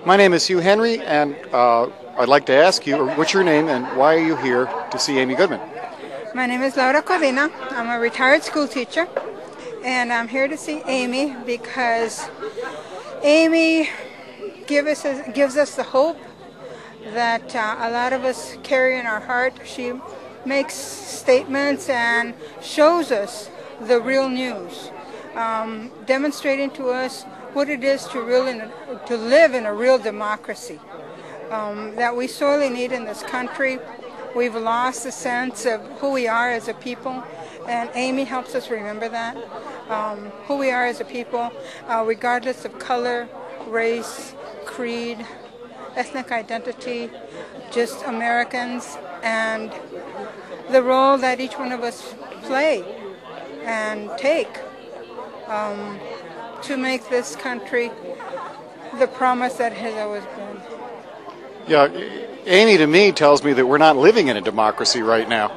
My name is Hugh Henry, and I'd like to ask you, what's your name and why are you here to see Amy Goodman? My name is Laura Codina. I'm a retired school teacher, and I'm here to see Amy because Amy gives us the hope that a lot of us carry in our heart. She makes statements and shows us the real news, demonstrating to us what it is to live in a real democracy that we sorely need in this country. We've lost the sense of who we are as a people, and Amy helps us remember that, who we are as a people, regardless of color, race, creed, ethnic identity, just Americans, and the role that each one of us play and take to make this country the promise that has always been. Yeah, Amy to me tells me that we're not living in a democracy right now.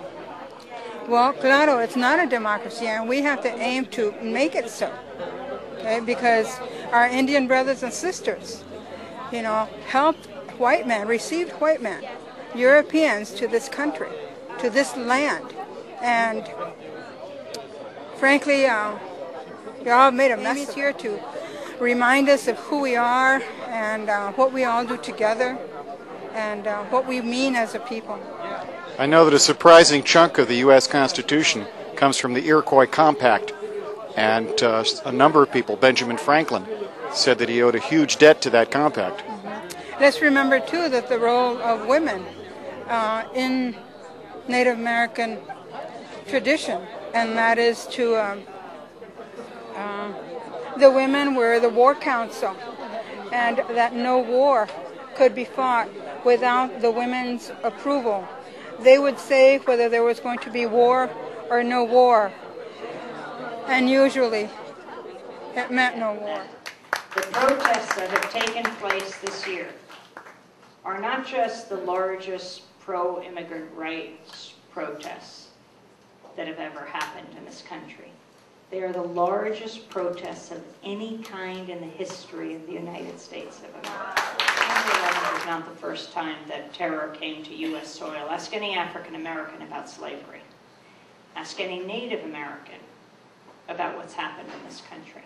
Well, claro, it's not a democracy, and we have to aim to make it so, okay? Because our Indian brothers and sisters, helped white men, received white men, Europeans to this country, to this land, and frankly, y'all made a mess here to remind us of who we are and what we all do together and what we mean as a people. I know that a surprising chunk of the U.S. Constitution comes from the Iroquois Compact, and a number of people, Benjamin Franklin, said that he owed a huge debt to that compact. Let's remember, too, that the role of women in Native American tradition, and that is to the women were the war council, and that no war could be fought without the women's approval. They would say whether there was going to be war or no war, and usually it meant no war. The protests that have taken place this year are not just the largest pro-immigrant rights protests that have ever happened in this country. They are the largest protests of any kind in the history of the United States of America. September 11th was not the first time that terror came to U.S. soil. Ask any African American about slavery. Ask any Native American about what's happened in this country.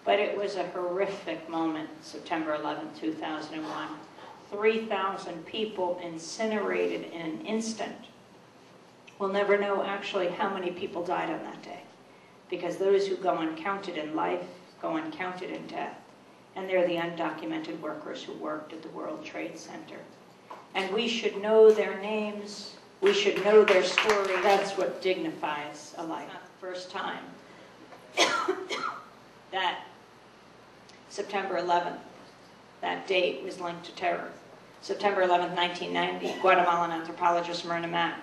But it was a horrific moment, September 11th, 2001. 3,000 people incinerated in an instant. We'll never know actually how many people died on that day, because those who go uncounted in life go uncounted in death. And they're the undocumented workers who worked at the World Trade Center. And we should know their names. We should know their story. That's what dignifies a life. It's not the first time that September 11th, that date was linked to terror. September 11th, 1990, Guatemalan anthropologist Myrna Matt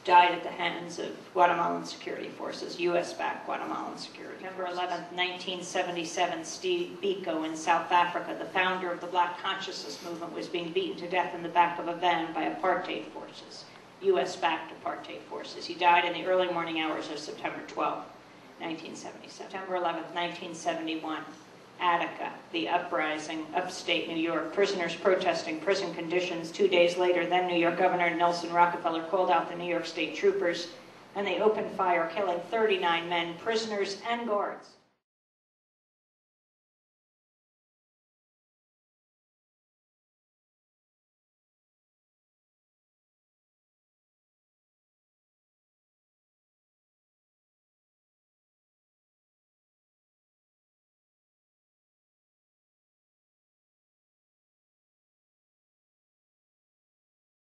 died at the hands of Guatemalan security forces, U.S.-backed Guatemalan security. September 11th, 1977, Steve Biko in South Africa, the founder of the Black Consciousness movement, was being beaten to death in the back of a van by apartheid forces, U.S.-backed apartheid forces. He died in the early morning hours of September 12th, 1977. September 11th, 1971, Attica, the uprising, upstate New York, prisoners protesting prison conditions. 2 days later, then New York Governor Nelson Rockefeller called out the New York State Troopers, and they opened fire, killing 39 men, prisoners and guards.